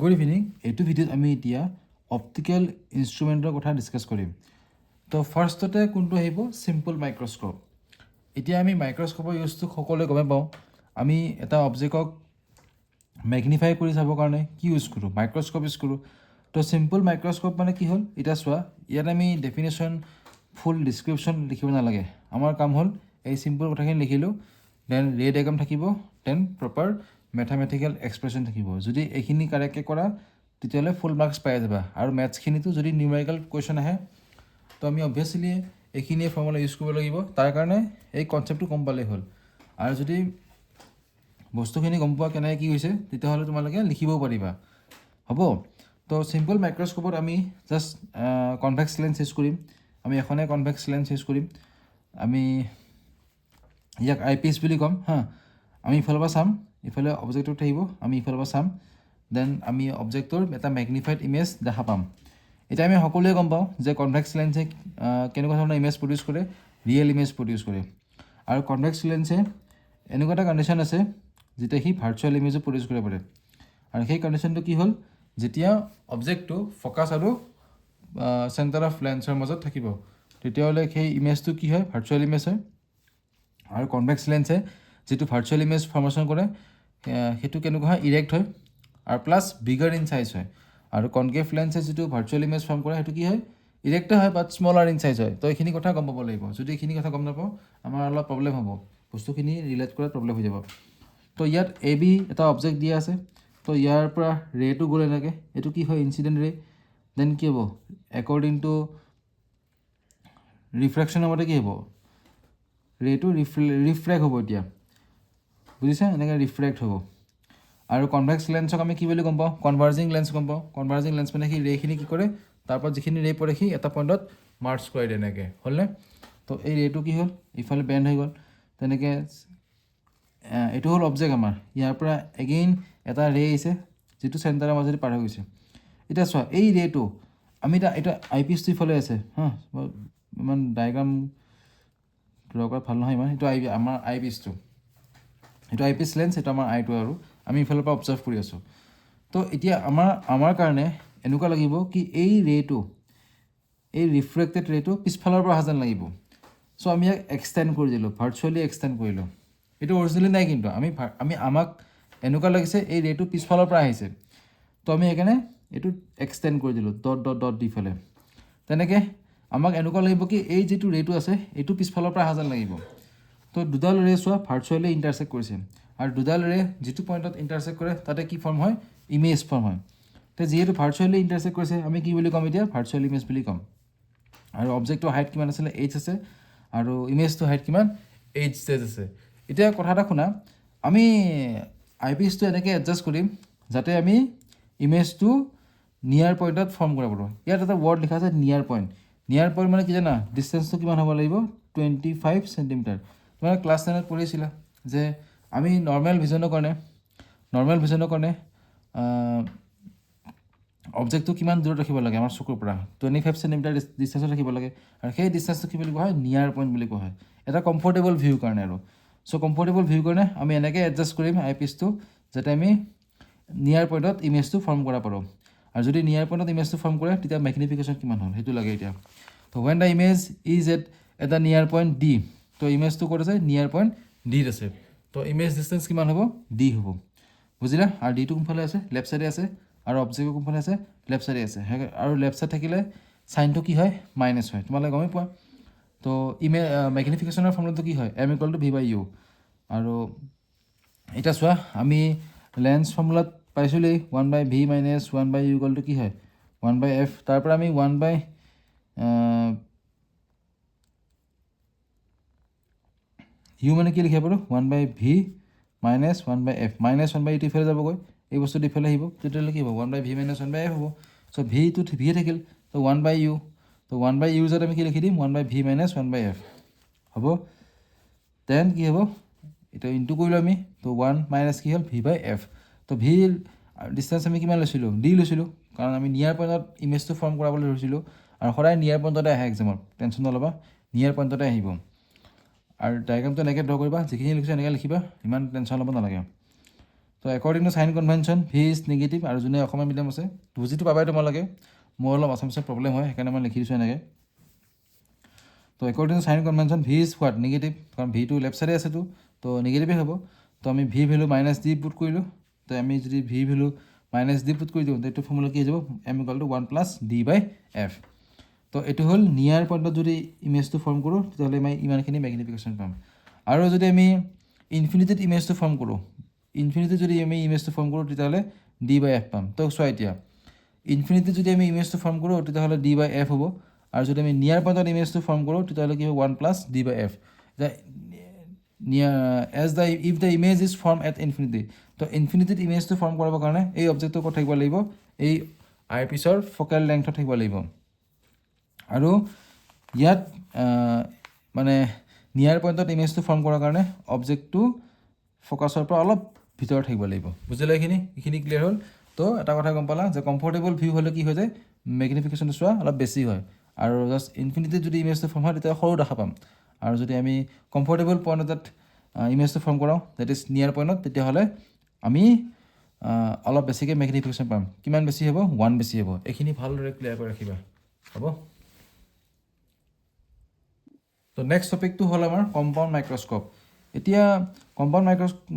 Good evening. এইটো ভিডিঅ'ত আমি এতিয়া অপটিকেল ইনষ্ট্ৰুমেণ্টৰ কথা ডিছকাছ কৰিম। তো ফাৰ্ষ্টতে কোনটো আহিব সিম্পল মাইক্ৰস্কোপ। এতিয়া আমি মাইক্ৰস্কোপৰ ইউজটো সকলোৱে গমে পাওঁ। আমি এটা অবজেক্টক ম্যাগনিফাই কৰি চাবৰ কাৰণে কি ইউজ কৰোঁ, মাইক্ৰস্কোপ ইউজ কৰোঁ। তো সিম্পল মাইক্ৰস্কোপ মানে কি হ'ল, এতিয়া চোৱা ইয়াত আমি ডেফিনেশ্যন ফুল ডিছক্ৰিপশ্যন লিখিব নালাগে। আমাৰ কাম হ'ল এই সিম্পল কথাখিনি লিখিলোঁ, দেন ৰে ডায়াগ্ৰাম থাকিব, দেন প্ৰপাৰ মেথামেটিকেল এক্সপ্ৰেশ্যন থাকিব। যদি এইখিনি কাৰেক্টকৈ কৰা তেতিয়াহ'লে ফুল মাৰ্কছ পাই যাবা। আৰু মেথছখিনিতো যদি নিউমেৰিকেল কুৱেশ্যন আহে তো আমি অবভিয়াছলি এইখিনিয়ে ফৰ্মুলা ইউজ কৰিব লাগিব। তাৰ কাৰণে এই কনচেপ্টটো গম পালেই হ'ল। আৰু যদি বস্তুখিনি গম পোৱা কেনেকৈ কি হৈছে তেতিয়াহ'লে তোমালোকে লিখিবও পাৰিবা, হ'ব। তো চিম্পল মাইক্ৰস্কোপত আমি জাষ্ট কনভেক্স লেন্স ইউজ কৰিম। আমি এখনেই কনভেক্স লেন্স ইউজ কৰিম। আমি ইয়াক আই পিচ বুলি ক'ম হা। আমি ইফালৰ পৰা চাম, ইফালে অবজেক্টটো থাকিব, আমি ইফালৰ পৰা চাম, দেন আমি অবজেক্টৰ এটা মেগনিফাইড ইমেজ দেখা পাম। এতিয়া আমি সকলোৱে গম পাওঁ যে কনভেক্স লেন্সে কেনেকুৱা ধৰণৰ ইমেজ প্ৰডিউচ কৰে, ৰিয়েল ইমেজ প্ৰডিউচ কৰে। আৰু কনভেক্স লেন্সে এনেকুৱা এটা কণ্ডিশ্যন আছে যেতিয়া সি ভাৰ্চুৱেল ইমেজো প্ৰডিউচ কৰিব পাৰে। আৰু সেই কণ্ডিশ্যনটো কি হ'ল, যেতিয়া অবজেক্টটো ফ'কাছ আৰু চেণ্টাৰ অফ লেন্সৰ মাজত থাকিব তেতিয়াহ'লে সেই ইমেজটো কি হয়, ভাৰ্চুৱেল ইমেজ হয়। আৰু কনভেক্স লেন্সে যিটো ভাৰ্চুৱেল ইমেজ ফৰ্মেশ্যন কৰে সেইটো কেনেকুৱা হয়, ইৰেক্ট হয় আৰু প্লাছ বিগাৰ ইন চাইজ হয়। আৰু কনকেভ লেন্সে যিটো ভাৰ্চুৱেল ইমেজ ফৰ্ম কৰে সেইটো কি হয়, ইৰেক্টে হয় বাট স্মলাৰ ইন চাইজ হয়। তো এইখিনি কথা গম পাব লাগিব। যদি এইখিনি কথা গম নাপাওঁ আমাৰ অলপ প্ৰব্লেম হ'ব, বস্তুখিনি ৰিলেট কৰাত প্ৰব্লেম হৈ যাব। তো ইয়াত এ বি এটা অবজেক্ট দিয়া আছে। তো ইয়াৰ পৰা ৰে'টো গ'ল এনেকৈ, এইটো কি হয়, ইনচিডেণ্ট ৰে'। দেন কি হ'ব, একৰ্ডিং টু ৰিফ্ৰেকশ্যনৰ মতে কি হ'ব, ৰে'টো ৰিফ্ৰেক্ট হ'ব। এতিয়া বুজিছা, এনেকৈ ৰিফ্ৰেক্ট হ'ব। আৰু কনভেক্স লেন্সক আমি কি বুলি গম পাওঁ, কনভাৰ্জিং লেন্স গম পাওঁ। কনভাৰ্জিং লেন্স মানে সি ৰে'খিনি কি কৰে, তাৰপৰা যিখিনি ৰে' পৰে সি এটা পইণ্টত মাৰ্চ কৰে দিয়ে এনেকৈ, হ'লনে। তো এই ৰে'টো কি হ'ল, ইফালে বেণ্ড হৈ গ'ল তেনেকৈ। এইটো হ'ল অবজেক্ট আমাৰ, ইয়াৰ পৰা এগেইন এটা ৰে' আহিছে যিটো চেণ্টাৰৰ মাজেদি পাৰ হৈ গৈছে। এতিয়া চোৱা এই ৰে'টো আমি এটা আই পিচটো ইফালে আছে হা, ইমান ডায়েগ্ৰাম ড্ৰ কৰাত ভাল নহয় ইমান। সেইটো আমাৰ আই পিচটো, সেইটো আই পিচ লেন্স, সেইটো আমাৰ আইটো, আৰু আমি ইফালৰ পৰা অবজাৰ্ভ কৰি আছোঁ। তো এতিয়া আমাৰ কাৰণে এনেকুৱা লাগিব কি এই ৰে'টো, এই ৰিফ্ৰেক্টেড ৰে'টো পিছফালৰ পৰা অহা যেন লাগিব। চ' আমি ইয়াক এক্সটেণ্ড কৰি দিলোঁ, ভাৰ্চুৱেলি এক্সটেণ্ড কৰিলোঁ। এইটো অৰিজিনেলি নাই কিন্তু আমাক এনেকুৱা লাগিছে এই ৰে'টো পিছফালৰ পৰা আহিছে। তো আমি সেইকাৰণে এইটো এক্সটেণ্ড কৰি দিলোঁ ডট ডট ডট দি ফেলে। তেনেকৈ আমাক এনেকুৱা লাগিব কি এই যিটো ৰে'টো আছে এইটো পিছফালৰ পৰা অহা যেন লাগিব। তো দুডাল ৰে' চোৱা ভাৰ্চুৱেলি ইণ্টাৰচেক্ট কৰিছে, আৰু দুডাল ৰে' যিটো পইণ্টত ইণ্টাৰচেক্ট কৰে তাতে কি ফৰ্ম হয়, ইমেজ ফৰ্ম হয়। তো যিহেতু ভাৰ্চুৱেলি ইণ্টাৰচেক্ট কৰিছে আমি কি বুলি ক'ম এতিয়া, ভাৰ্চুৱেল ইমেজ বুলি ক'ম। আৰু অবজেক্টৰ হাইট কিমান আছিলে, এইচ আছে, আৰু ইমেজটোৰ হাইট কিমান, এইচ জেড আছে। এতিয়া কথা এটা শুনা, আমি আই পিচটো এনেকৈ এডজাষ্ট কৰিম যাতে আমি ইমেজটো নিয়াৰ পইণ্টত ফৰ্ম কৰিব পাৰোঁ। ইয়াত এটা ৱৰ্ড লিখা আছে নিয়াৰ পইণ্ট। নিয়াৰ পইণ্ট মানে কি জানা, ডিষ্টেঞ্চটো কিমান হ'ব লাগিব, 25 চেণ্টিমিটাৰ। তোমালোকে ক্লাছ 10ত পঢ়িছিলা যে আমি নৰ্মেল ভিজনৰ কাৰণে অবজেক্টটো কিমান দূৰত ৰাখিব লাগে আমাৰ চকুৰ পৰা, 25 চেণ্টিমিটাৰ ডিষ্টেঞ্চত ৰাখিব লাগে। আৰু সেই ডিষ্টেঞ্চটো কি বুলি কোৱা হয়, নিয়াৰ পইণ্ট বুলি কোৱা হয়। এটা কমফৰ্টেবল ভিউ কাৰণে আৰু। চ' কমফৰ্টেবল ভিউ কাৰণে আমি এনেকৈ এডজাষ্ট কৰিম আই পিচটো যাতে আমি নিয়াৰ পইণ্টত ইমেজটো ফৰ্ম কৰা পাৰোঁ। আৰু যদি নিয়াৰ পইণ্টত ইমেজটো ফৰ্ম কৰে তেতিয়া মেগনিফিকেশ্যন কিমান হ'ল সেইটো লাগে এতিয়া। তো when the image is at এটা নিয়াৰ পইণ্ট ডি, তো ইমেজটো ক'ত আছে, নিয়াৰ পইণ্ট ডিত আছে। তো ইমেজ ডিষ্টেঞ্চ কিমান হ'ব, ডি হ'ব। বুজিলা। আৰু ডিটো কোনফালে আছে, লেফ্ট চাইডে আছে, আৰু অবজেক্টৰ কোনফালে আছে, লেফ্ট চাইডে আছে। আৰু লেফ্ট চাইড থাকিলে চাইনটো কি হয়, মাইনাছ হয়, তোমালোকে গমেই পোৱা। তো মেগনিফিকেশ্যনৰ ফৰ্মুলাটো কি হয়, M equal to V by U. আৰু এতিয়া চোৱা আমি লেন্স ফৰ্মুলাত পাইছিলেই 1/v minus 1/u equal to কি হয়, 1/f। তাৰ পৰা আমি 1/u মানে কি লিখিব পাৰোঁ, 1/v minus 1/f। Minus 1/u ইফালে যাবগৈ, এই বস্তুটো ইফালে আহিব, তেতিয়াহ'লে কি হ'ব, 1/v মাইনাছ 1/f হ'ব। চ' ভিটো ভিয়ে থাকিল, তো 1/u। তো 1/u য'ত আমি কি লিখি দিম, 1/v মাইনাছ 1/f হ'ব। দেন কি হ'ব, এতিয়া ইনটু কৰিলোঁ আমি, তো 1 মাইনাছ কি হ'ল, v/f। তো ভি ডিষ্টেঞ্চ আমি কিমান লৈছিলোঁ, ডি লৈছিলোঁ, কাৰণ আমি নিয়াৰ পইণ্টত ইমেজটো ফৰ্ম কৰাবলৈ ধৰিছিলোঁ। আৰু সদায় নিয়াৰ পইণ্টতে আহে এক্সামত, টেনশ্যন নল'বা, নিয়াৰ পইণ্টতে আহিব। আৰু ডায়েগ্ৰামটো এনেকৈ ড্ৰ কৰিবা, যিখিনি লিখিছোঁ এনেকৈ লিখিবা, ইমান টেনশ্যন ল'ব নালাগে। তো তো according to sign convention V is negative, আৰু যোনে অসমীয়া মিডিয়াম আছে বুজিটো পাবাই তোমালোকে, মোৰ অলপ আছামিছত প্ৰব্লেম হয় সেইকাৰণে মই লিখি দিছোঁ এনেকৈ। তো according to sign convention V is what negative, কাৰণ ভিটো লেফ্ট চাইডে আছেতো, তো নিগেটিভে হ'ব। তো আমি V value minus D put কৰিলোঁ, তো আমি যদি V value minus D put কৰি দিওঁ এইটো ফৰ্মুলা কি হৈ যাব, M equal to 1 plus D by F. তো এইটো হ'ল নিয়াৰ পইণ্টত যদি ইমেজটো ফৰ্ম কৰোঁ তেতিয়াহ'লে আমি ইমানখিনি মেগনিফিকেশ্যন পাম। আৰু যদি আমি ইনফিনিটিত ইমেজটো ফৰ্ম কৰোঁ, ইনফিনিটিত যদি আমি ইমেজটো ফৰ্ম কৰোঁ তেতিয়াহ'লে ডি বাই এফ পাম। তো চোৱা এতিয়া ইনফিনিটিত যদি আমি ইমেজটো ফৰ্ম কৰোঁ তেতিয়াহ'লে ডি বাই এফ হ'ব, আৰু যদি আমি নিয়াৰ পইণ্টত ইমেজটো ফৰ্ম কৰোঁ তেতিয়াহ'লে কি হ'ব 1 plus D by F. If the image is form at infinity, তো ইনফিনিটিত ইমেজটো ফৰ্ম কৰাবৰ কাৰণে এই অবজেক্টটো ক'ত থাকিব লাগিব, এই আই পিছৰ ফ'কেল লেংথত থাকিব লাগিব। আৰু ইয়াত মানে নিয়াৰ পইণ্টত ইমেজটো ফৰ্ম কৰাৰ কাৰণে অবজেক্টটো ফ'কাছৰ পৰা অলপ ভিতৰত থাকিব লাগিব। বুজিলে এইখিনি ক্লিয়াৰ হ'ল। তো এটা কথা গম পালা যে কমফৰ্টেবল ভিউ হ'লে কি হৈ যায়, মেগনিফিকেশ্যনটো চোৱা অলপ বেছি হয়, আৰু জাষ্ট ইনফিনিটিত যদি ইমেজটো ফৰ্ম হয় তেতিয়া সৰু দেখা পাম। আৰু যদি আমি কমফৰ্টেবল পইণ্টত ইমেজটো ফৰ্ম কৰাওঁ ডেট ইজ নিয়াৰ পইণ্টত, তেতিয়াহ'লে আমি অলপ বেছিকৈ মেগনিফিকেশ্যন পাম। কিমান বেছি হ'ব, 1 বেছি হ'ব। এইখিনি ভালদৰে ক্লিয়াৰ কৰি ৰাখিবা, হ'ব। তো নেক্সট টপিকটো হ'ল আমাৰ কম্পাউণ্ড মাইক্ৰস্কোপ। এতিয়া কম্পাউণ্ড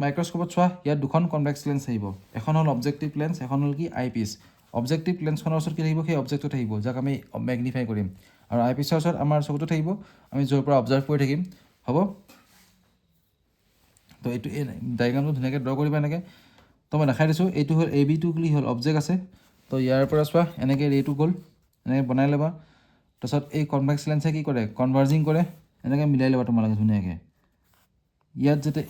মাইক্ৰস্কোপত চোৱা ইয়াত দুখন কনভেক্স লেন্স আহিব, এখন হ'ল অবজেক্টিভ লেন্স, এখন হ'ল কি আই পিচ। অবজেক্টিভ লেন্সখনৰ ওচৰত কি থাকিব, সেই অবজেক্টটো থাকিব যাক আমি মেগনিফাই কৰিম, আৰু আই পিচৰ ওচৰত আমাৰ চকুটো থাকিব, আমি য'ৰ পৰা অবজাৰ্ভ কৰি থাকিম, হ'ব। তো এইটো এই ডায়েগ্ৰামটো ধুনীয়াকৈ ড্ৰ কৰিবা এনেকৈ। তো মই দেখাই দিছোঁ, এইটো হ'ল এ বিটো কি হ'ল অবজেক্ট আছে, তো ইয়াৰ পৰা চোৱা এনেকৈ ৰেটো গ'ল, এনেকৈ বনাই ল'বা। তাৰপিছত এই কনভেক্স লেন্সে কি কৰে, কনভাৰ্জিং কৰে, এনেকৈ মিলাই ল'বা তোমালোকে ধুনীয়াকৈ। ইয়াত যাতে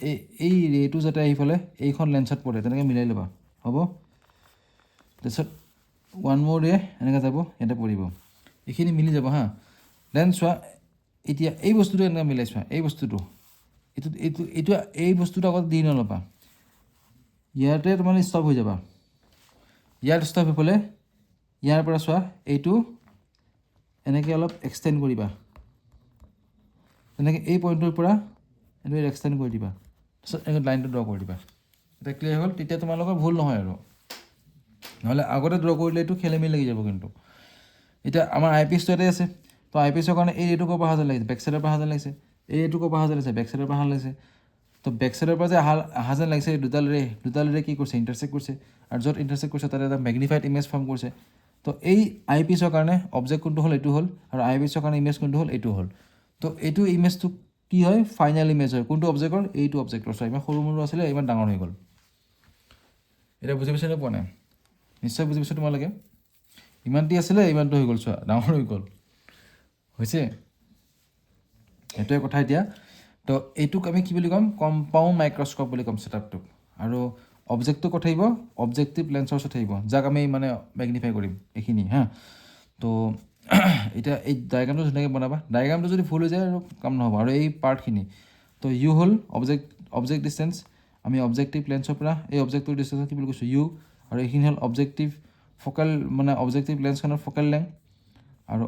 এই ৰেটো যাতে আহি পেলাই এইখন লেন্সত পৰে তেনেকৈ মিলাই ল'বা, হ'ব। তাৰপিছত ওৱান মোৰ ৰে এনেকৈ যাব, ইয়াতে পৰিব, এইখিনি মিলি যাব হা। দেন চোৱা এতিয়া এই বস্তুটো এনেকৈ মিলাই চোৱা, এই বস্তুটো এই বস্তুটো আগত দি নল'বা, ইয়াতে তোমালোকে ষ্টপ হৈ যাবা। ইয়াত ষ্টপ হৈ পেলাই ইয়াৰ পৰা চোৱা এইটো এনেকৈ অলপ এক্সটেণ্ড কৰিবা, তেনেকৈ এই পইণ্টটোৰ পৰা এনেকৈ এক্সটেণ্ড কৰি দিবা। তাৰপিছত এনেকৈ লাইনটো ড্ৰ কৰি দিবা। এতিয়া ক্লিয়াৰ হ'ল, তেতিয়া তোমালোকৰ ভুল নহয় আৰু, নহ'লে আগতে ড্ৰ কৰিলে এইটো খেলি মেলি লাগি যাব। কিন্তু এতিয়া আমাৰ আই পিচটো ইয়াতে আছে, তো আই পিচৰ কাৰণে এই ৰেটো ক'ৰ পৰা অহা যেন লাগিছে, বেক চাইডৰ পৰা অহা যেন লাগিছে, এই ৰেটো ক'ৰ পৰা অহা যেন লাগিছে, বেক চাইডৰ পৰা অহা লাগিছে। তো বেক চাইডৰ পৰা যে অহা যেন লাগিছে, দুডাল ৰে কি কৰিছে, ইণ্টাৰচেক্ট কৰিছে, আৰু য'ত ইণ্টাৰচেক্ট কৰিছে তাতে এটা মেগনিফাইড ইমেজ ফৰ্ম কৰিছে। তো এই আই পিচৰ কাৰণে অবজেক্ট কোনটো হ'ল, এইটো হ'ল, আৰু আই পিচৰ কাৰণে ইমেজ কোনটো হ'ল, এইটো হ'ল। তো এইটো ইমেজটো কি হয়, ফাইনেল ইমেজ হয় কোনটো অবজেক্টৰ, এইটো অবজেক্টৰ। চোৱা ইমান সৰু মৰু আছিলে, ইমান ডাঙৰ হৈ গ'ল। এতিয়া বুজি পাইছে নে পোৱা নাই, নিশ্চয় বুজি পাইছোঁ তোমালোকে। ইমানটি আছিলে, ইমানটো হৈ গ'ল, চোৱা ডাঙৰ হৈ গ'ল, হৈছে সেইটোৱে কথা। এতিয়া তো এইটোক আমি কি বুলি ক'ম, কম্পাউণ্ড মাইক্ৰস্কোপ বুলি ক'ম ছেটআপটোক। আৰু অবজেক্টটো ক'ত থাকিব, অবজেক্টিভ লেন্সৰ ওচৰত থাকিব, যাক আমি মানে মেগনিফাই কৰিম, এইখিনি হা। তো এতিয়া এই ডায়েগ্ৰামটো ধুনীয়াকৈ বনাবা, ডায়েগ্ৰামটো যদি ভুল হৈ যায় আৰু কাম নহ'ব। আৰু এই পাৰ্টখিনি, তো ইউ হ'ল অবজেক্ট ডিষ্টেঞ্চ, আমি অবজেক্টিভ লেন্সৰ পৰা এই অবজেক্টটোৰ ডিষ্টেঞ্চত কি বুলি কৈছোঁ, ইউ। আৰু এইখিনি হ'ল অবজেক্টিভ ফ'কেল, মানে অবজেক্টিভ লেন্সখনৰ ফ'কেল লেংথ। আৰু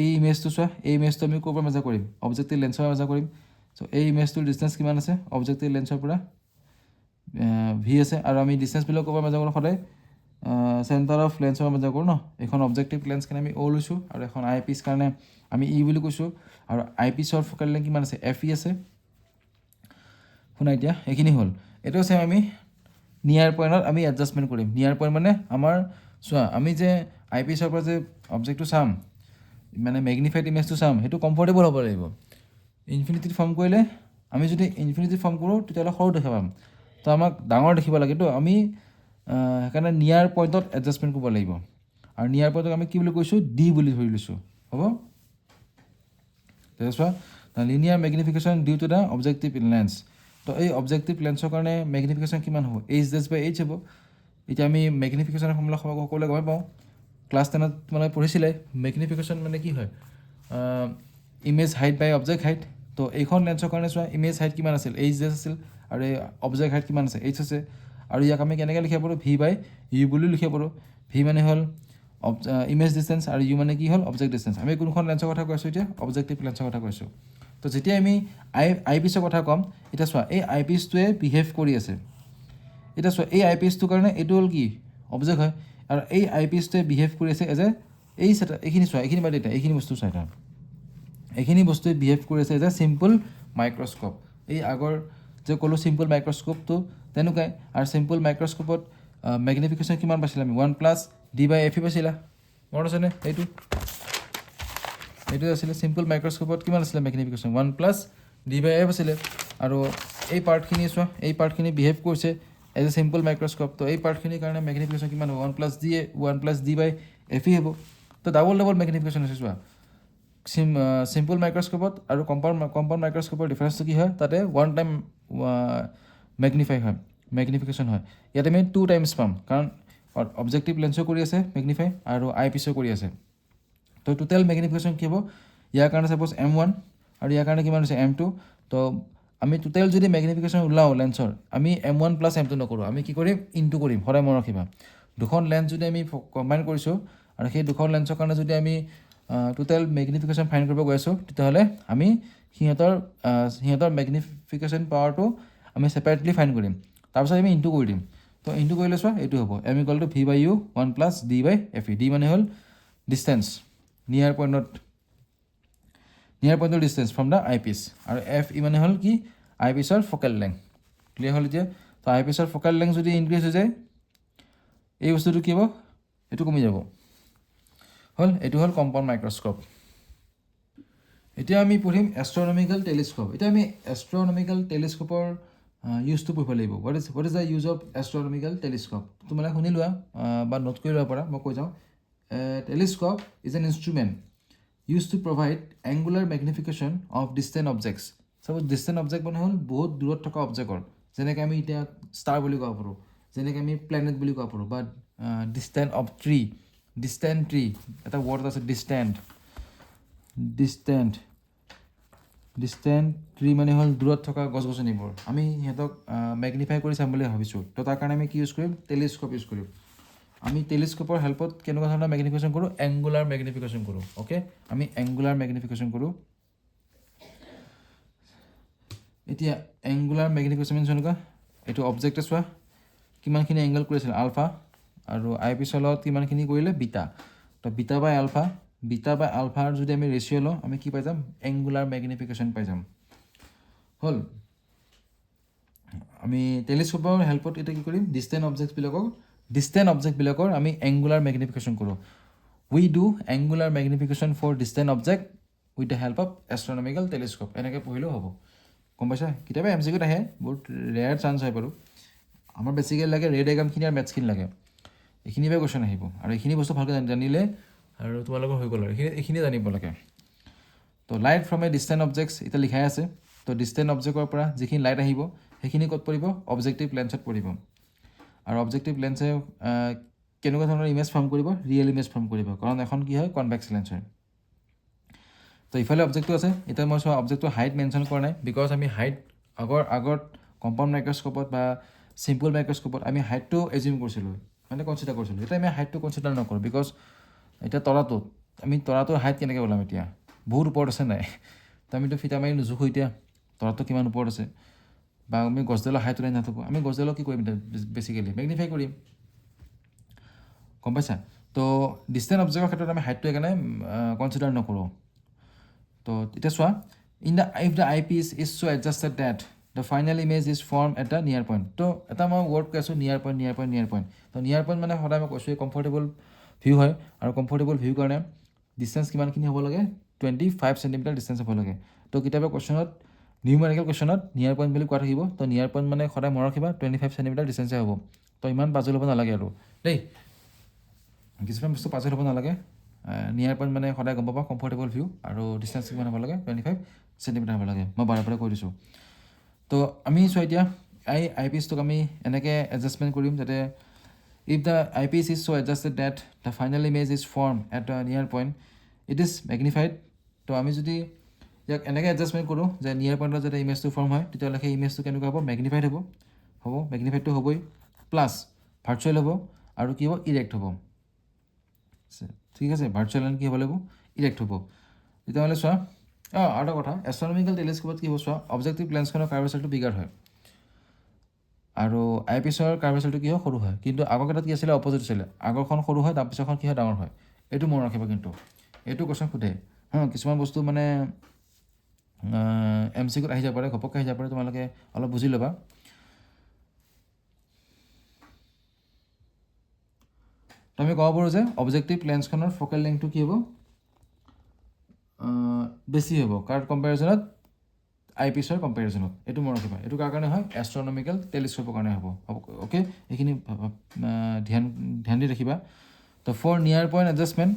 এই ইমেজটো চোৱা, এই ইমেজটো আমি ক'ৰ পৰা মেজাৰ কৰিম, অবজেক্টিভ লেন্সৰ পৰা মেজাৰ কৰিম। চ' এই ইমেজটোৰ ডিষ্টেঞ্চ কিমান আছে, অবজেক্টিভ লেন্সৰ পৰা ভি আছে, আৰু আমি ডিষ্টেঞ্চবিলাক ক'ৰ পৰা মেজাৰ কৰোঁ, সদায় চেণ্টাৰ অফ লেন্সৰ পৰা মেজাৰ কৰোঁ ন। এখন অবজেক্টিভ লেন্স কাৰণে আমি অ' লৈছোঁ, আৰু এখন আই পিচ কাৰণে আমি ই বুলি কৈছোঁ। আৰু আই পিচৰ ফ'কেল লেংথ কিমান আছে, এফ ই আছে। শুনা এতিয়া এইখিনি হ'ল। এইটো চেম আমি নিয়াৰ পইণ্টত আমি এডজাষ্টমেণ্ট কৰিম। নিয়াৰ পইণ্ট মানে আমাৰ চোৱা, আমি যে আই পিচৰ পৰা যে অবজেক্টটো চাম, মানে মেগনিফাইড ইমেজটো চাম, সেইটো কমফৰ্টেবল হ'ব লাগিব। ইনফিনিটিত ফৰ্ম কৰিলে, আমি যদি ইনফিনিটিত ফৰ্ম কৰোঁ তেতিয়াহ'লে সৰু দেখা পাম, তো আমাক ডাঙৰ দেখিব লাগেতো, আমি সেইকাৰণে নিয়াৰ পইণ্টত এডজাষ্টমেণ্ট কৰিব লাগিব। আৰু নিয়াৰ পইণ্টক আমি কি বুলি কৈছোঁ, ডি বুলি ধৰি লৈছোঁ, হ'ব। চোৱা, linear magnification due to the objective lens. তো এই অবজেক্টিভ লেন্সৰ কাৰণে মেগনিফিকেশ্যন কিমান হ'ব, H হ'ব। এতিয়া আমি মেগনিফিকেশ্যনৰ ফৰ্মুলা সকলোৱে গমেই পাওঁ, ক্লাছ 10ত মানে পঢ়িছিলে। মেগনিফিকেশ্যন মানে কি হয়, ইমেজ হাইট বাই অবজেক্ট হাইট। তো এইখন লেন্সৰ কাৰণে চোৱা, ইমেজ হাইট কিমান আছিল, H আছিল, আৰু এই অবজেক্ট হাইট কিমান আছে, H আছে। আৰু ইয়াক আমি কেনেকৈ লিখিব পাৰোঁ, ভি বাই ইউ বুলি লিখিব পাৰোঁ। ভি মানে হ'ল ইমেজ ডিষ্টেঞ্চ, আৰু ইউ মানে কি হ'ল, অবজেক্ট ডিষ্টেঞ্চ। আমি কোনখন লেন্সৰ কথা কৈছোঁ এতিয়া, অবজেক্টিভ লেন্সৰ কথা কৈছোঁ। তো যেতিয়া আমি আই পিচৰ কথা ক'ম, এতিয়া চোৱা, এই আই পিচটোৱে বিহেভ কৰি আছে, এটা চোৱা এই আই পিছটোৰ কাৰণে এইটো হ'ল কি অবজেক্ট হয় আৰু এই আই পিছটোৱে বিহেভ কৰি আছে এজ এ এই এইখিনি চোৱা এইখিনি বাদ এতিয়া এইখিনি বস্তু চাই তাৰ এইখিনি বস্তুৱে বিহেভ কৰি আছে এজ এ চিম্পল মাইক্ৰস্কোপ এই আগৰ যে ক'লোঁ চিম্পল মাইক্ৰস্কোপটো তেনেকুৱাই আৰু চিম্পল মাইক্ৰস্কোপত মেগনিফিকেশ্যন কিমান পাইছিলে আমি 1+d/fe পাইছিলা মনত আছেনে এইটো আছিলে চিম্পল মাইক্ৰস্কোপত কিমান আছিলে মেগনিফিকেশ্যন 1+d/f আছিলে আৰু এই পাৰ্টখিনি চোৱা এই পাৰ্টখিনি বিহেভ কৰিছে এজ এ চিম্পল মাইক্ৰস্কোপ তো এই পাৰ্টখিনিৰ কাৰণে মেগনিফিকেশ্যন কিমান হ'ব 1+d/fe হ'ব তো ডাবল মেগনিফিকেশ্যন আছে চোৱা চিম্পল মাইক্ৰস্কোপত আৰু কম্পাউণ্ড মাইক্ৰস্কোপৰ ডিফাৰেঞ্চটো কি হয় তাতে 1 টাইম মেগনিফিকেশ্যন হয় ইয়াত আমি 2 টাইমছ পাম কাৰণ অবজেক্টিভ লেন্সো কৰি আছে মেগনিফাই আৰু আই পিছো কৰি আছে তো টোটেল মেগনিফিকেশ্যন কি হ'ব ইয়াৰ কাৰণে ছাপ'জ M1 আৰু ইয়াৰ কাৰণে কিমান হৈছে M2 তো আমি টোটেল যদি মেগনিফিকেশ্যন ওলাওঁ লেন্সৰ আমি M1 + M2 নকৰোঁ আমি কি কৰিম ইনটু কৰিম সদায় মনত ৰাখিবা দুখন লেন্স যদি আমি কম্বাইন কৰিছোঁ আৰু সেই দুখন লেন্সৰ কাৰণে যদি আমি টোটেল মেগনিফিকেশ্যন ফাইন কৰিব গৈ আছোঁ তেতিয়াহ'লে আমি সিহঁতৰ মেগনিফিকেশ্যন পাৱাৰটো আমি ছেপাৰেটলি ফাইন কৰিম তাৰপিছত আমি ইনটু কৰি দিম তো ইনটু কৰিলে চোৱা এইটো হ'ব M = V/U 1+d/fe d মানে হ'ল ডিষ্টেঞ্চ নিয়াৰ পইণ্টৰ distance from the eyepiece আৰু FE মানে হ'ল কি আই পিচৰ ফ'কেল লেংথ ক্লিয়াৰ হ'ল এতিয়া তো আই পিচৰ ফ'কেল লেংথ যদি ইনক্ৰিজ হৈ যায় এই বস্তুটো কি হ'ব এইটো কমি যাব হ'ল এইটো হ'ল কম্পাউণ্ড মাইক্ৰস্কোপ এতিয়া আমি পঢ়িম এষ্ট্ৰনমিকেল টেলিস্কোপ এতিয়া আমি এষ্ট্ৰনমিকেল টেলিস্কোপৰ ইউজটো পঢ়িব লাগিব what is the use of astronomical telescope তোমালোকে শুনি লোৱা বা নোট কৰি ল'ব পাৰা মই কৈ যাওঁ telescope is an instrument used to provide angular magnification of distant objects. Suppose distant object মানে হ'ল বহুত দূৰত থকা অবজেক্টৰ যেনেকৈ আমি এতিয়া ষ্টাৰ বুলি ক'ব পাৰোঁ যেনেকৈ আমি প্লেনেট বুলি ক'ব পাৰোঁ বা ডিষ্টেণ্ট ট্ৰী এটা ৱৰ্ড আছে ডিষ্টেণ্ট ট্ৰী মানে হ'ল দূৰত থকা গছ গছনিবোৰ আমি সিহঁতক মেগনিফাই কৰি চাম বুলি ভাবিছোঁ তো তাৰ কাৰণে আমি কি ইউজ কৰিম টেলিস্কোপ ইউজ কৰিম আমি টেলিস্কোপৰ হেল্পত কেনেকুৱা ধৰণৰ মেগনিফিকেশ্যন কৰোঁ এংগুলাৰ মেগনিফিকেশ্যন কৰোঁ অ'কে আমি এংগুলাৰ মেগনিফিকেশ্যন কৰোঁ এতিয়া এংগুলাৰ মেগনিফিকেশ্যন মিনছ এনেকুৱা এইটো অবজেক্টে চোৱা কিমানখিনি এংগল কৰিছিল আলফা আৰু আই পিছৰ লগত কিমানখিনি কৰিলে বিটা তো বিটা বাই আলফাৰ যদি আমি ৰেচিঅ' লওঁ আমি কি পাই যাম এংগুলাৰ মেগনিফিকেশ্যন পাই যাম হ'ল আমি টেলিস্কোপৰ হেল্পত এতিয়া কি কৰিম ডিষ্টেণ্ট অবজেক্টবিলাকৰ আমি এংগুলাৰ মেগনিফিকেশ্যন কৰোঁ we do angular magnification for distant object with the help of astronomical telescope এনেকৈ পঢ়িলেও হ'ব গম পাইছা কেতিয়াবা MCQত আহে বহুত ৰেয়াৰ চান্স হয় বাৰু আমাৰ বেছিকৈ লাগে ৰে ডায়েগ্ৰামখিনি আৰু মেথছখিনি লাগে এইখিনিৰ পৰা কুৱেশ্যন আহিব আৰু এইখিনি বস্তু ভালকৈ জানিলে আৰু তোমালোকৰ হৈ গ'ল আৰু এইখিনি জানিব লাগে তো light from A distant objects এতিয়া লিখাই আছে তো ডিষ্টেণ্ট অবজেক্টৰ পৰা যিখিনি লাইট আহিব সেইখিনি ক'ত পৰিব অবজেক্টিভ লেন্সত পৰিব আৰু অবজেক্টিভ লেন্সে কেনেকুৱা ধৰণৰ ইমেজ ফৰ্ম কৰিব ৰিয়েল ইমেজ ফৰ্ম কৰিব কাৰণ এখন কি হয় কনভেক্স লেন্স হয় তো ইফালে অবজেক্টটো আছে এতিয়া মই চোৱা অবজেক্টটো হাইট মেনশ্যন কৰা নাই বিকজ আমি হাইট আগত কম্পাউণ্ড মাইক্ৰস্কোপত বা চিম্পল মাইক্ৰস্কোপত আমি হাইটটো এজিউম কৰিছিলোঁ মানে কনচিডাৰ কৰিছিলোঁ এতিয়া আমি হাইটটো কনচিডাৰ নকৰোঁ বিকজ এতিয়া তৰাটোৰ হাইট কেনেকৈ ওলাম এতিয়া বহুত ওপৰত আছে নাই তো আমিতো ফিটা মাৰি নোজোখোঁ এতিয়া তৰাটো কিমান ওপৰত আছে বা আমি গছডালৰ হাইট ওলাই নাথাকোঁ আমি গছডালক কি কৰিম বেছিকেলি মেগনিফাই কৰিম গম পাইছা তো ডিষ্টেণ্ট অবজেক্টৰ ক্ষেত্ৰত আমি হাইটটো সেইকাৰণে কনচিডাৰ নকৰোঁ তো এতিয়া চোৱা if the eyepiece is so' adjusted that the final image is form at the near point তো এটা মই ৱৰ্ড কৈ আছোঁ নিয়াৰ পইণ্ট তো নিয়াৰ পইণ্ট মানে সদায় মই কৈছোঁ কমফৰ্টেবল ভিউ হয় আৰু কমফৰ্টেবল ভিউ কাৰণে ডিষ্টেঞ্চ কিমানখিনি হ'ব লাগে 25 চেণ্টিমিটাৰ ডিষ্টেঞ্চ হ'ব লাগে তো কেতিয়াবা কুৱেশ্যনত নিউমেৰিকেল কুৱেশ্যনত নিয়াৰ পইণ্ট বুলি কোৱা থাকিব তো নিয়াৰ পইণ্ট মানে সদায় মনত ৰাখিবা 25 চেণ্টিমিটাৰ ডিষ্টেঞ্চে হ'ব তো ইমান পাজল হ'ব নালাগে আৰু দেই কিছুমান বস্তু পাজল হ'ব নালাগে নিয়াৰ পইণ্ট মানে সদায় গম পাবা কমফৰ্টেবল ভিউ আৰু ডিষ্টেঞ্চ কিমান হ'ব লাগে 25 চেণ্টিমিটাৰ হ'ব লাগে মই বাৰে কৈ দিছোঁ তো আমি চোৱা এতিয়া আই পিচটোক আমি এনেকৈ এডজাষ্টমেণ্ট কৰিম যাতে if the eyepiece is so' adjusted that the final image is form at the near point it is magnified তো আমি যদি ইয়াক এনেকৈ এডজাষ্টমেণ্ট কৰোঁ যে নিয়াৰ পইণ্টত যাতে ইমেজটো ফৰ্ম হয় তেতিয়াহ'লে সেই ইমেজটো কেনেকুৱা হ'ব মেগনিফাইড হ'ব মেগনিফাইডটো হ'বই প্লাছ ভাৰ্চুৱেল হ'ব আৰু কি হ'ব ইৰেক্ট হ'ব ঠিক আছে ভাৰ্চুৱেল এণ্ড কি হ'ব লাগিব ইৰেক্ট হ'ব তেতিয়াহ'লে চোৱা আৰু এটা কথা এষ্ট্ৰনমিকেল টেলিস্কোপত কি হ'ব চোৱা অবজেক্টিভ লেন্সখনৰ কাৰ্ভেচাৰটো বিগাৰ হয় আৰু আইপিছৰ কাৰ্ভেচাৰটো কি হয় সৰু হয় কিন্তু আগৰকেইটাত কি আছিলে অপজিট আছিলে আগৰখন সৰু হয় তাৰপিছৰখন কি হয় ডাঙৰ হয় এইটো মনত ৰাখিবা কিন্তু এইটো কোৱেশ্যন সোধে কিছুমান বস্তু মানে MCQত আহি যাব পাৰে ঘপককৈ আহি যাব পাৰে তোমালোকে অলপ বুজি ল'বা তো আমি ক'ব পাৰোঁ যে অবজেক্টিভ লেন্সখনৰ ফ'কেল লেংথটো কি হ'ব বেছি হ'ব কাৰ কম্পেৰিজনত আইপিছৰ কম্পেৰিজনত এইটো মনত ৰাখিবা এইটো কাৰ কাৰণে হয় এষ্ট্ৰনমিকেল টেলিস্কোপৰ কাৰণে হ'ব অ'কে এইখিনি ধ্যান দি ৰাখিবা তো ফৰ নিয়াৰ পইণ্ট এডজাষ্টমেণ্ট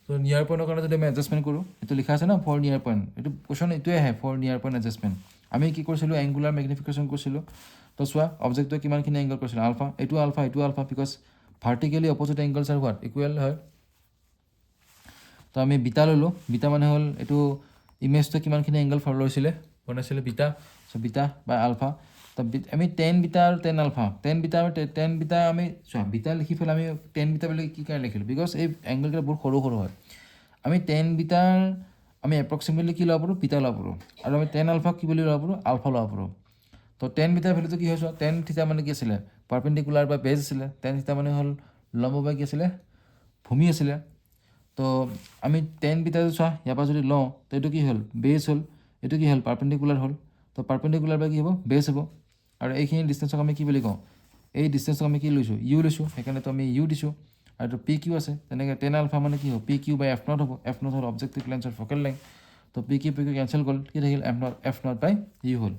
তো নিয়াৰ পইণ্টৰ কাৰণে যদি আমি এডজাষ্টমেণ্ট কৰোঁ এইটো লিখা আছে ন ফৰ নিয়াৰ পইণ্ট এইটো কুৱেশ্যন এইটোৱে আহে ফৰ নিয়াৰ পইণ্ট এডজাষ্টমেণ্ট আমি কি কৰিছিলোঁ এংগুলাৰ মেগনিফিকেশ্যন কৰিছিলোঁ তো চোৱা অবজেক্টটোৱে কিমানখিনি এংগল কৰিছিলোঁ আলফা এইটো alpha because vertically opposite angles আৰু হোৱাট ইকুৱেল হয় তো আমি বিটা ল'লোঁ বিটা মানে হ'ল এইটো ইমেজটো কিমানখিনি এংগল লৈছিলে বনাইছিলে বিটা চ' বিটা বাই আলফা তো আমি 10 বিটা আৰু 10 আলফা 10 বিটা আমি চোৱা বিটা লিখি পেলাই আমি 10 বিটা বুলি কি কাৰণে লিখিলোঁ বিকজ এই এংগলকেইটা বহুত সৰু হয় আমি 10 বিটাৰ আমি এপ্ৰক্সিমেটলি কি ল'ব পাৰোঁ বিটা ল'ব পাৰোঁ আৰু আমি 10 আলফা কি বুলি ল'ব পাৰোঁ আলফা ল'ব পাৰোঁ তো 10 বিটাৰ ভেলুটো কি হৈছে 10 থিটা মানে কি আছিলে পাৰপেণ্ডিকুলাৰ বা বেজ আছিলে 10 থিটা মানে হ'ল লম্ব বা কি আছিলে ভূমি আছিলে তো আমি 10 বিটাটো চোৱা ইয়াৰ পৰা যদি লওঁ তো এইটো কি হ'ল বেজ হ'ল এইটো কি হ'ল পাৰপেণ্ডিকুলাৰ হ'ল তো পাৰপেণ্ডিকুলাৰ বা কি হ'ব বেজ হ'ব আৰু এইখিনি ডিষ্টেঞ্চক আমি কি বুলি কওঁ এই ডিষ্টেঞ্চক আমি কি লৈছোঁ ইউ লৈছোঁ সেইকাৰণেতো আমি ইউ দিছোঁ আৰু পি কিউ আছে তেনেকৈ 10 আলফা মানে কি হ'ব P Q by F nought হ'ব এফ নট হ'ল অবজেক্টিভ লেন্সৰ ফ'কেল লেংথ তো পি কিউ কেঞ্চেল গ'ল কি থাকিল এফ নট বাই ইউ হ'ল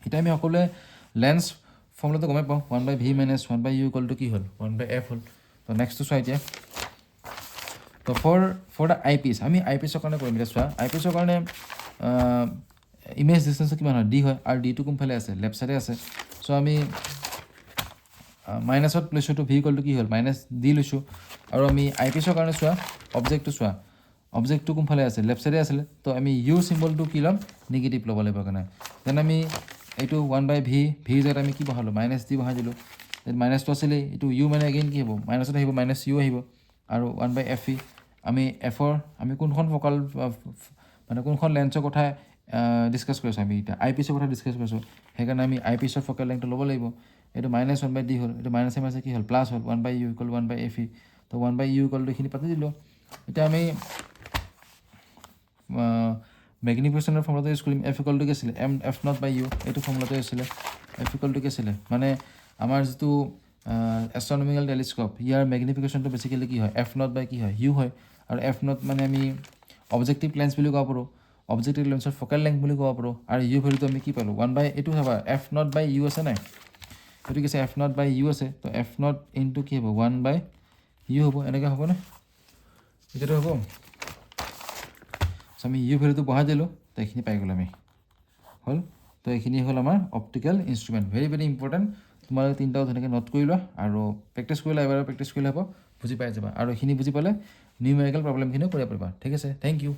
এতিয়া আমি সকলোৱে লেন্স ফৰ্মুলাটো গমেই পাওঁ 1/v মাইনাছ 1/u ইকুৱেলটো কি হ'ল 1/f হ'ল তো নেক্সটটো চোৱা এতিয়া তো ফৰ দ্য আইপিছ আমি আইপিছৰ কাৰণে কৰিম এতিয়া চোৱা আইপিছৰ কাৰণে ইমেজ ডিষ্টেঞ্চটো কিমান হয় ডি হয় আৰু ডিটো কোনফালে আছে লেফ্ট চাইডে আছে চ' আমি মাইনাছত লৈছোঁ তো ভি ইকুৱেলটো কি হ'ল মাইনাছ ডি লৈছোঁ আৰু আমি আইপিছৰ কাৰণে চোৱা অবজেক্টটো কোনফালে আছে লেফ্ট চাইডে আছিলে তো আমি ইউ চিম্বলটো কি ল'ম নিগেটিভ ল'ব লাগিব কাৰণে দেন আমি এইটো 1/v জেগাত আমি কি বহালোঁ মাইনাছ ডি বহাই দিলোঁ দেন মাইনাছটো আছিলেই এইটো ইউ মানে এগেইন কি হ'ব মাইনাছত আহিব মাইনাছ ইউ আহিব আৰু 1/fe আমি এফৰ আমি কোনখন ফ'কাল মানে কোনখন লেন্সৰ কথা ডিছকাছ কৰিছোঁ আমি এতিয়া আইপিছৰ কথা ডিছকাছ কৰিছোঁ সেইকাৰণে আমি আইপিছৰ ফ'কেল লেংথটো ল'ব লাগিব এইটো মাইনাছ 1/d হ'ল এইটো মাইনাছে মাইনাছে কি হ'ল প্লাছ হ'ল 1/u ইকুৱেল 1/fe তো 1/u ইকুৱেলটো এইখিনি পাতি দিলোঁ এতিয়া আমি মেগনিফিকেশ্যনৰ ফৰ্মুলাটো ইউজ কৰিম এফ ইকুৱেলটো কি আছিলে এফ নট বাই ইউ এইটো ফৰ্মুলাটো আছিলে এফ ইকুৱেলটো কি আছিলে মানে আমাৰ যিটো এষ্ট্ৰনমিকেল টেলিস্কোপ ইয়াৰ মেগনিফিকেশ্যনটো বেছিকেলি কি হয় এফ নট বাই কি হয় ইউ হয় আৰু এফ নট মানে আমি অবজেক্টিভ লেন্স বুলি ক'ব পাৰোঁ অবজেক্টিভ লেন্সৰ ফ'কেল লেংথ বুলি ক'ব পাৰোঁ আৰু ইউ ভেলুটো আমি কি পালোঁ 1/, এইটো চাবা এফ নট বাই ইউ আছে নাই এইটো কি আছে এফ নট বাই ইউ আছে তো এফ নট ইনটু কি হ'ব 1/u হ'ব এনেকৈ হ'বনে এতিয়াতো হ'ব চ' আমি ইউ ভেলুটো বহাই দিলোঁ তো এইখিনি পাই গ'লোঁ আমি হ'ল তো এইখিনি হ'ল আমাৰ optical instrument very very important তোমালোকে তিনিটাও ধুনীয়াকৈ নোট কৰি লোৱা আৰু প্ৰেক্টিছ কৰিলে এবাৰ প্ৰেক্টিছ কৰিলে হ'ব বুজি পাই যাবা আৰু এইখিনি বুজি পালে নিউমেৰিকেল প্ৰব্লেমখিনিও কৰিব পাৰিবা ঠিক আছে থেংক ইউ